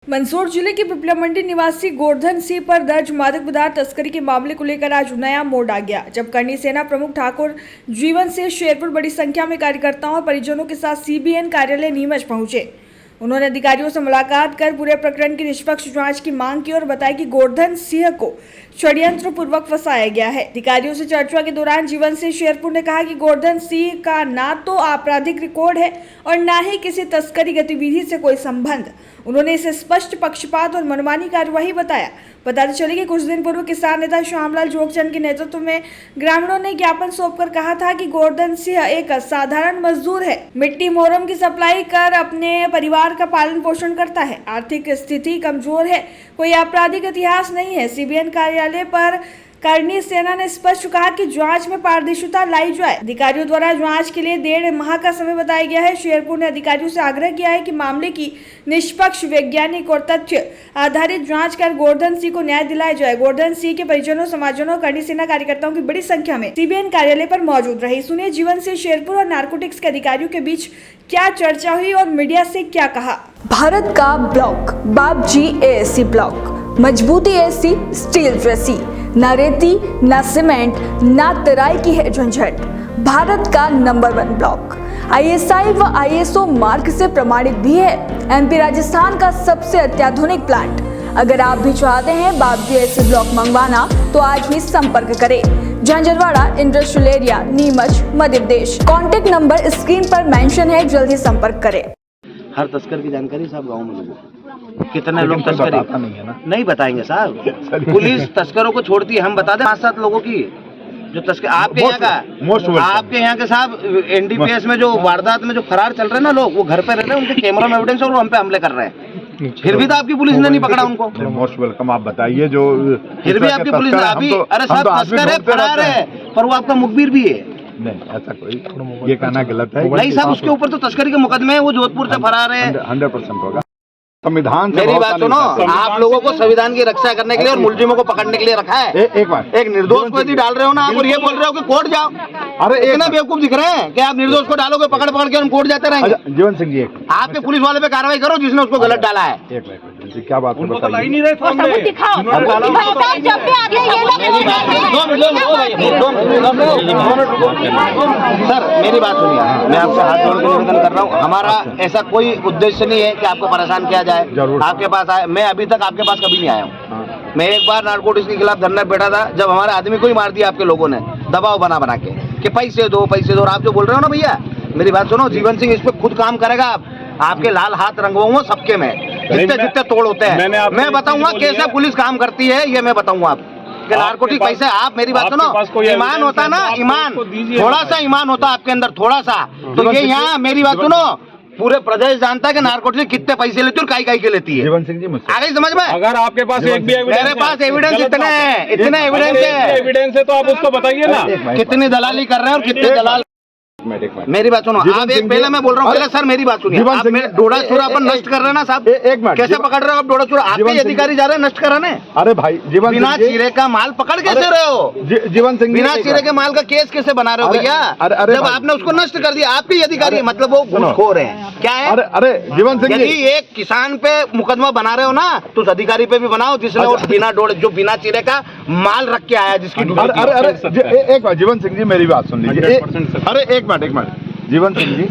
मंदसौर जिले के पिपला मंडी निवासी गोवर्धन सिंह पर दर्ज मादक पदार्थ तस्करी के मामले को लेकर आज नया मोड़ आ गया, जब करणी सेना प्रमुख ठाकुर जीवन सिंह शेरपुर बड़ी संख्या में कार्यकर्ताओं और परिजनों के साथ सीबीएन कार्यालय नीमच पहुंचे। उन्होंने अधिकारियों से मुलाकात कर पूरे प्रकरण की निष्पक्ष जांच की मांग की और बताया कि गोवर्धन सिंह को षड्यंत्र पूर्वक फंसाया गया है। अधिकारियों से चर्चा के दौरान जीवन सिंह शेरपुर ने कहा कि गोवर्धन सिंह का ना तो आपराधिक रिकॉर्ड है और न ही किसी तस्करी गतिविधि से कोई संबंध। उन्होंने इसे स्पष्ट पक्षपात और मनमानी कार्यवाही बताया। बताते चले कि कुछ दिन पूर्व किसान नेता श्यामलाल जोगचंद के नेतृत्व में ग्रामीणों ने ज्ञापन सौंपकर कहा था कि गोवर्धन सिंह एक साधारण मजदूर है, मिट्टी मोरम की सप्लाई कर अपने परिवार का पालन पोषण करता है, आर्थिक स्थिति कमजोर है, कोई आपराधिक इतिहास नहीं है। सीबीएन कार्यालय पर करणी सेना ने स्पष्ट कहा कि जांच में पारदर्शिता लाई जाए। अधिकारियों द्वारा जांच के लिए 1.5 माह का समय बताया गया है। शेरपुर ने अधिकारियों से आग्रह किया है कि मामले की निष्पक्ष, वैज्ञानिक और तथ्य आधारित जांच कर गोवर्धन सिंह को न्याय दिलाया जाए। गोवर्धन सिंह के परिजनों, समाजजनों और करणी सेना कार्यकर्ताओं की बड़ी संख्या में सीबीएन कार्यालय पर मौजूद रही। सुनिए जीवन सिंह शेरपुर और नारकोटिक्स के अधिकारियों के बीच क्या चर्चा हुई और मीडिया से क्या कहा। भारत का ब्लॉक बाबजी एएससी ब्लॉक, मजबूती एसी स्टील जैसी, न रेती न सीमेंट न तराई की है झंझट। भारत का नंबर 1 ब्लॉक आईएसआई व आईएसओ मार्क से प्रमाणित भी है। एमपी राजस्थान का सबसे अत्याधुनिक प्लांट। अगर आप भी चाहते हैं बाबजी एएससी ब्लॉक मंगवाना तो आज ही संपर्क करें। Jhanjharwada industrial area, Neemuch, Madhya Pradesh. Contact number screen पर मेंशन है, जल्दी संपर्क करें। हर तस्कर की जानकारी साहब गाँव में लोगों को, कितने लोग तस्करी नहीं है ना, नहीं बताएंगे साहब। पुलिस तस्करों को छोड़ती है, हम बता दें 5-7 लोगों की जो तस्कर आपके यहाँ का, आपके यहाँ के साहब एनडीपीएस में जो वारदात में जो फरार चल रहे हैं ना लोग, वो घर पे रह रहे हैं, उनके कैमरा में एविडेंस और वो हम पे हमले कर रहे हैं, फिर भी तो आपकी पुलिस ने नहीं पकड़ा उनको। मोस्ट वेलकम, आप बताइए जो फिर भी आपकी पुलिस ने अभी, अरे साहब तस्कर है, फरार है, पर वो आपका मुखबिर भी है। नहीं, ऐसा कोई ये कहना गलत है। नहीं साहब, उसके ऊपर तो तस्करी के मुकदमे है, वो जोधपुर से फरार है। 100% होगा। संविधान मेरी बात सुनो, आप लोगों को संविधान की रक्षा करने के लिए और मुलजिमों को पकड़ने के लिए रखा है। एक बार एक निर्दोष को यदि डाल रहे हो ना आप, और ये बोल रहे हो कि कोर्ट जाओ। अरे इतना बेवकूफ दिख रहे हैं कि आप निर्दोष को डालोगे, पकड़ पकड़ के हम कोर्ट जाते रहेंगे। जीवन सिंह जी, आपके पुलिस वाले पे कार्रवाई करो जिसने उसको गलत डाला है। जी क्या बात है, नहीं रहे सर, मेरी बात सुनिए, मैं आपसे हाथ जोड़ के निवेदन कर रहा हूँ, हमारा ऐसा कोई उद्देश्य नहीं है कि आपको परेशान किया जाए। आपके पास आए, मैं अभी तक आपके पास कभी नहीं आया हूँ। मैं एक बार नारकोटिक्स के खिलाफ धरने बैठा था, जब हमारे आदमी को ही मार दिया आपके लोगों ने, दबाव बना बना के कि पैसे दो पैसे दो। और आप जो बोल रहे हो ना भैया, मेरी बात सुनो, जीवन सिंह इस पे खुद काम करेगा। आपके लाल हाथ रंगवाऊंगा सबके में, जितने जितने तोड़ होते हैं मैं बताऊंगा कैसे पुलिस काम करती है, ये मैं बताऊंगा आप। नारकोटिक पैसे, आप मेरी बात सुनो, ईमान होता ना, ईमान, थोड़ा सा ईमान होता आपके अंदर, थोड़ा सा, तो ये यहाँ मेरी बात सुनो, पूरे प्रदेश जानता है कि नारकोटिक कितने पैसे लेती है और काई के लेती है। जीवन सिंह जी, मुझसे आ गई समझ में? अगर आपके पास एक भी एविडेंस, मेरे पास एविडेंस इतने एविडेंस है तो आप उसको बताइए ना, कितनी दलाली कर रहे हैं और कितने दलाल। मेरी बात सुनो, आप एक पहले मैं बोल रहा हूँ, पहले सर मेरी बात सुनिए, आप डोडा चूरा अपन नष्ट कर रहे हैं ना साहब, एक मिनट, कैसे पकड़ रहे हो आप डोडा चूरा? आपके अधिकारी जा रहे हैं नष्ट कराने। अरे भाई, जीवन बिना चीरे का माल पकड़ कैसे रहे हो? जीवन सिंह, बिना चीरे के माल का केस कैसे बना रहे हो भैया? जब आपने उसको नष्ट कर दिया, आपके अधिकारी मतलब वो घूसखोर हैं क्या है? अरे जीवन सिंह, यदि एक किसान पे मुकदमा बना रहे हो ना, तो उस अधिकारी पे भी बनाओ जिसने वो बिना डोड़े, जो बिना चीरे का माल रख के आया, जिसकी अरे एक बार जीवन सिंह जी, मेरी बात सुन लीजिए। अरे एक मिनट, जीवन सिंह जी,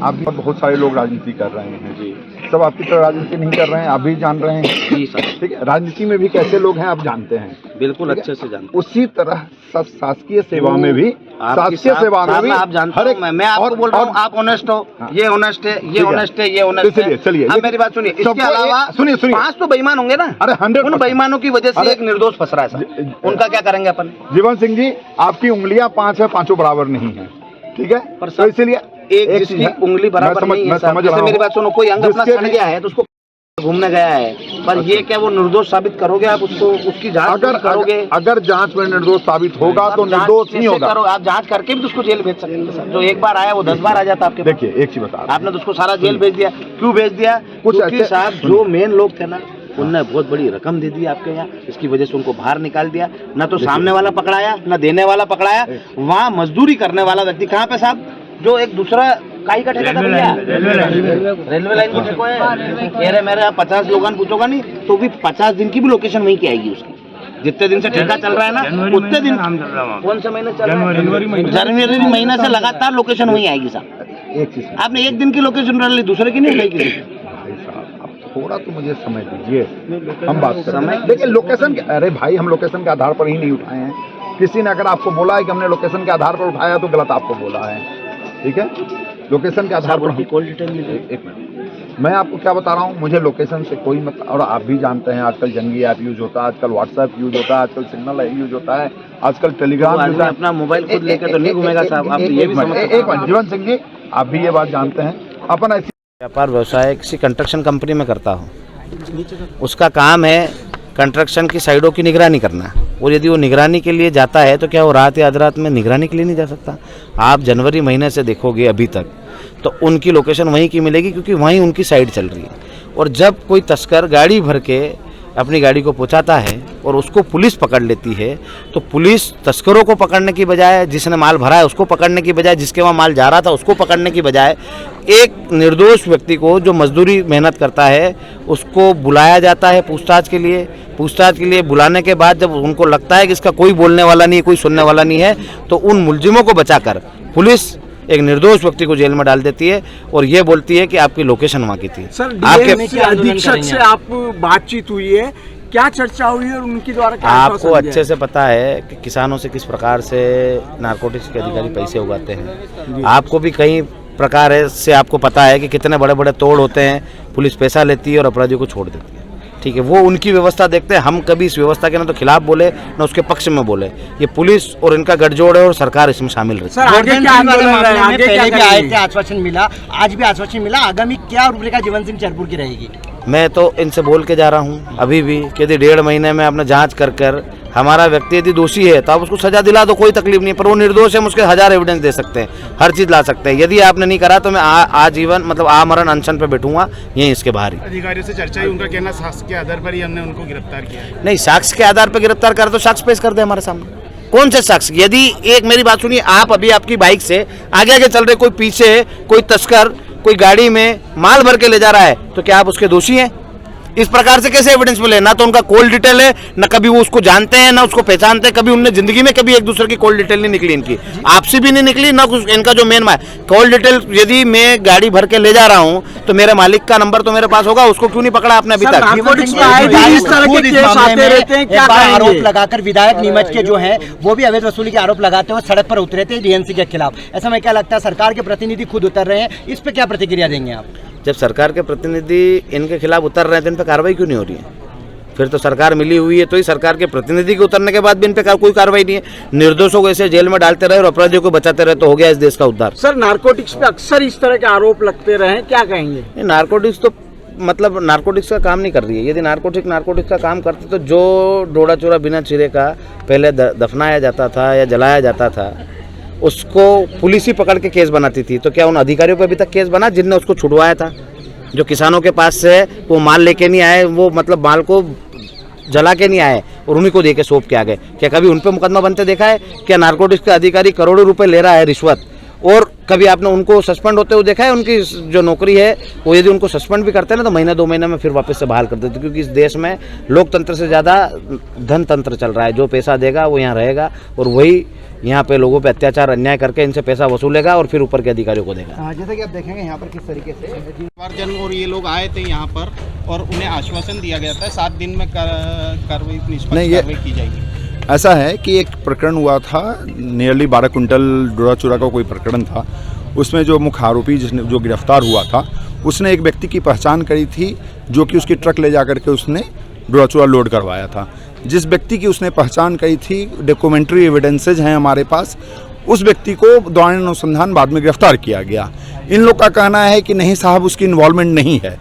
आप बहुत सारे लोग राजनीति कर रहे हैं जी, सब आपकी तरह राजनीति नहीं कर रहे हैं, आप भी जान रहे हैं जी सर, ठीक है। राजनीति में भी कैसे लोग हैं आप जानते हैं, बिल्कुल अच्छे से जानते हैं। उसी तरह शासकीय सेवा में भी, शासकीय सेवा में भी आप जानते हैं, मैं आपको बोल रहा हूँ, आप ऑनेस्ट हो, ये ऑनेस्ट है, ये ऑनेस्ट है, ये ऑनेस्ट है। चलिए अब मेरी बात सुनिए, इसके अलावा सुनिए 5 तो बेईमान होंगे ना। अरे 100, उन बेईमानों की वजह से एक निर्दोष फंस रहा है सर, उनका क्या करेंगे अपन? जीवन सिंह जी, आपकी उंगलियां 5 है, 5 बराबर नहीं है, ठीक है, पर तो इसीलिए एक जिसकी उंगली बराबर नहीं है सर, जैसे मेरी बात सुनो, कोई अंग अपना सड़ गया है तो उसको घूमने गया है, पर ये क्या वो निर्दोष साबित करोगे आप उसको? उसकी जांच करोगे? अगर जांच में निर्दोष साबित होगा तो निर्दोष नहीं होगा। आप जांच करके भी तो उसको जेल भेज सकते सर, जो एक बार आया वो 10 बार आ जाता आपके। देखिए एक चीज बता, आपने तो उसको सारा जेल भेज दिया, क्यों भेज दिया? क्योंकि साहब जो मेन लोग थे ना, उनने बहुत बड़ी रकम दे दी आपके यहाँ, इसकी वजह से उनको बाहर निकाल दिया। न तो सामने वाला पकड़ाया, न देने वाला पकड़ाया। वहाँ मजदूरी करने वाला व्यक्ति कहाँ पे साहब, जो एक दूसरा काई का ठेका था भैया? रेलवे लाइन को ठेको है। कह रहे मेरे आप 50 लोगों पूछोगा नहीं तो भी 50 दिन की भी लोकेशन वहीं की आएगी उसकी। जितने दिन से ठेका चल रहा है ना उतने दिन। कौन सा महीना चल रहा है? जनवरी महीना से लगातार लोकेशन वहीं आएगी साहब। एक चीज आपने एक दिन की लोकेशन डाल ली, दूसरे की नहीं डाली किसी। भाई साहब आप थोड़ा तो मुझे समय दीजिए, हम बात कर रहे हैं। देखिए लोकेशन, अरे भाई हम लोकेशन के आधार पर ही नहीं उठाए हैं। किसी ने अगर आपको बोला है कि हमने लोकेशन के आधार पर उठाया तो गलत आपको बोला है, ठीक है? लोकेशन के आधार पर कॉल डिटेल मिली। एक मिनट, मैं आपको क्या बता रहा हूँ, मुझे लोकेशन से कोई मतलब, और आप भी जानते हैं आजकल जंगी ऐप यूज होता है, आजकल व्हाट्सएप यूज होता है, आजकल सिग्नल यूज होता है, आजकल टेलीग्राम यूज होता है। अपना मोबाइल खुद लेकर तो नहीं घूमेगा साहब। आप ये भी समझ सकते हैं। एक मिनट जीवन सिंह जी, आप भी ये बात जानते हैं। अपन ऐसी व्यापार व्यवसाय किसी कंस्ट्रक्शन कंपनी में करता हूँ, उसका काम है कंस्ट्रक्शन की साइडों की निगरानी करना। और यदि वो निगरानी के लिए जाता है तो क्या वो रात या आधी रात में निगरानी के लिए नहीं जा सकता? आप जनवरी महीने से देखोगे अभी तक तो उनकी लोकेशन वहीं की मिलेगी, क्योंकि वहीं उनकी साइड चल रही है। और जब कोई तस्कर गाड़ी भर के अपनी गाड़ी को पहुंचाता है और उसको पुलिस पकड़ लेती है, तो पुलिस तस्करों को पकड़ने की बजाय, जिसने माल भरा है उसको पकड़ने की बजाय, जिसके वहाँ माल जा रहा था उसको पकड़ने की बजाय, एक निर्दोष व्यक्ति को जो मजदूरी मेहनत करता है उसको बुलाया जाता है पूछताछ के लिए। पूछताछ के लिए बुलाने के बाद जब उनको लगता है कि इसका कोई बोलने वाला नहीं है, कोई सुनने वाला नहीं है, तो उन मुलजिमों को बचाकर पुलिस एक निर्दोष व्यक्ति को जेल में डाल देती है और ये बोलती है कि आपकी लोकेशन वहाँ की थी। सर डीएमसी अधीक्षक से आप बातचीत हुई है, क्या चर्चा हुई है और उनके द्वारा क्या आपको अच्छे से पता है कि किसानों से किस प्रकार से नारकोटिक्स के अधिकारी पैसे उगाते हैं। आपको भी कई प्रकार से आपको पता है कि कितने बड़े बड़े तोड़ होते हैं, पुलिस पैसा लेती है और अपराधियों को छोड़ देती है। ठीक है, वो उनकी व्यवस्था देखते हैं। हम कभी इस व्यवस्था के ना तो खिलाफ बोले ना उसके पक्ष में बोले। ये पुलिस और इनका गठजोड़ है और सरकार इसमें शामिल रहती है। आगे क्या आंदोलन है? आगे क्या पहले भी आए थे, करेंगे? आश्वासन मिला, आज भी आश्वासन मिला। आगामी क्या रूपरेखा जीवन सिंह चैरपुर की रहेगी? मैं तो इनसे बोल के जा रहा हूँ अभी भी कि यदि 1.5 महीने में आपने जांच कर हमारा व्यक्ति यदि दोषी है तो आप उसको सजा दिला दो, कोई तकलीफ नहीं। पर वो निर्दोष है, हम उसके 1000 एविडेंस दे सकते हैं, हर चीज़ ला सकते हैं। यदि आपने नहीं करा तो मैं आजीवन मतलब आमरण अनशन पे बैठूंगा यहीं इसके बाहर ही। अधिकारियों से चर्चा हुई, उनका कहना साक्ष्य के आधार पर ही हमने उनको गिरफ्तार किया है। नहीं, साक्ष्य के आधार पर गिरफ्तार कर तो साक्ष्य पेश कर दे हमारे सामने। कौन से साक्ष्य? यदि एक मेरी बात सुनिए, आप अभी आपकी बाइक से आगे आगे चल रहे, कोई पीछे कोई तस्कर कोई गाड़ी में माल भर के ले जा रहा है, तो क्या आप उसके दोषी हैं? इस प्रकार से कैसे एविडेंस मिले? ना तो उनका कॉल डिटेल है, ना कभी वो उसको जानते हैं, ना उसको पहचानते हैं। कभी उनने जिंदगी में कभी एक दूसरे की कॉल डिटेल नहीं निकली इनकी, आपसे भी नहीं निकली, ना कुछ इनका जो मेन कॉल डिटेल। यदि मैं गाड़ी भर के ले जा रहा हूं तो मेरे मालिक का नंबर तो मेरे पास होगा, उसको क्यों नहीं पकड़ा आपने अभी तक? आरोप लगाकर विधायक नीमच के जो है वो भी अवैध वसूली के आरोप लगाते हुए सड़क पर उतरे थे डीएमसी के खिलाफ। ऐसा में क्या लगता है सरकार के प्रतिनिधि खुद उतर रहे हैं, इस पे क्या प्रतिक्रिया देंगे आप? जब सरकार के प्रतिनिधि इनके खिलाफ उतर रहे हैं तो इन पर कार्रवाई क्यों नहीं हो रही है? फिर तो सरकार मिली हुई है, तो ही सरकार के प्रतिनिधि के उतरने के बाद भी इन पे कोई कार्रवाई नहीं है। निर्दोषों को ऐसे जेल में डालते रहे और अपराधियों को बचाते रहे तो हो गया इस देश का उद्धार। सर नारकोटिक्स पे अक्सर इस तरह के आरोप लगते रहे, क्या कहेंगे? नारकोटिक्स तो मतलब नारकोटिक्स का काम नहीं कर रही है। यदि नारकोटिक्स का काम करते तो जो डोडा चूरा बिना चिरे का पहले दफनाया जाता था या जलाया जाता था उसको पुलिस ही पकड़ के केस बनाती थी। तो क्या उन अधिकारियों पर अभी तक केस बना जिनने उसको छुड़वाया था? जो किसानों के पास से वो माल लेके नहीं आए, वो मतलब माल को जला के नहीं आए और उन्हीं को दे के सौंप के आ गए, क्या कभी उन पर मुकदमा बनते देखा है? क्या नारकोटिक्स का अधिकारी करोड़ों रुपए ले रहा है रिश्वत, और कभी आपने उनको सस्पेंड होते हुए देखा है? उनकी जो नौकरी है वो यदि उनको सस्पेंड भी करते हैं ना तो महीना 2 महीने में फिर वापस से बहाल कर देते, क्योंकि इस देश में लोकतंत्र से ज़्यादा धनतंत्र चल रहा है। जो पैसा देगा वो यहाँ रहेगा और वही यहाँ पे लोगों पे अत्याचार अन्याय करके इनसे पैसा वसूलेगा और फिर ऊपर के अधिकारियों को देगा। जैसा कि आप देखेंगे यहाँ पर किस तरीके से परिवारजन और ये लोग आए थे यहाँ पर और उन्हें आश्वासन दिया गया था 7 दिन में कार्रवाई निष्पक्ष कार्रवाई की जाएगी। ऐसा है कि एक प्रकरण हुआ था, नियरली 12 कुंटल डोडा चूरा का कोई प्रकरण था। उसमें जो मुख्य आरोपी जिसने जो गिरफ्तार हुआ था उसने एक व्यक्ति की पहचान करी थी जो कि उसकी ट्रक ले जा करके उसने डोडा चूरा लोड करवाया था। जिस व्यक्ति की उसने पहचान करी थी, डॉक्यूमेंट्री एविडेंसेज हैं हमारे पास, उस व्यक्ति को दौरान अनुसंधान बाद में गिरफ्तार किया गया। इन लोग का कहना है कि नहीं साहब उसकी इन्वॉल्वमेंट नहीं है।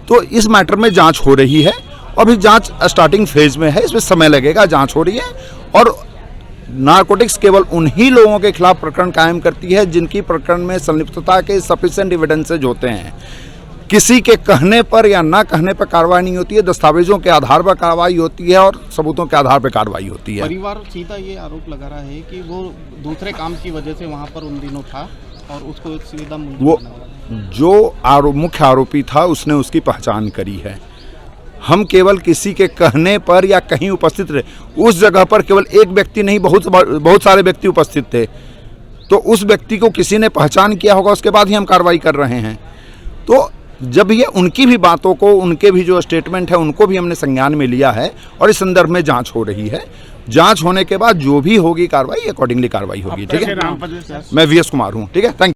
तो इस मैटर में जांच हो रही है, अभी जांच स्टार्टिंग फेज में है, इसमें समय लगेगा, जांच हो रही है। और नारकोटिक्स केवल उन्हीं लोगों के खिलाफ प्रकरण कायम करती है जिनकी प्रकरण में संलिप्तता के सफिशिएंट एविडेंसेज होते हैं। किसी के कहने पर या ना कहने पर कार्रवाई नहीं होती है, दस्तावेजों के आधार पर कार्रवाई होती है और सबूतों के आधार पर कार्रवाई होती है। परिवार सीधा ये आरोप लगा रहा है कि वो दूसरे काम की वजह से वहाँ पर उन दिनों था और उसको सीधा वो जो मुख्य आरोपी था उसने उसकी पहचान करी है। हम केवल किसी के कहने पर या कहीं उपस्थित रहे, उस जगह पर केवल एक व्यक्ति नहीं, बहुत सारे व्यक्ति उपस्थित थे, तो उस व्यक्ति को किसी ने पहचान किया होगा, उसके बाद ही हम कार्रवाई कर रहे हैं। तो जब ये उनकी भी बातों को, उनके भी जो स्टेटमेंट है उनको भी हमने संज्ञान में लिया है और इस संदर्भ में जांच हो रही है। जांच होने के बाद जो भी होगी कार्रवाई, अकॉर्डिंगली कार्रवाई होगी। ठीक है, मैं वीएस कुमार हूँ। ठीक है, थैंक यू।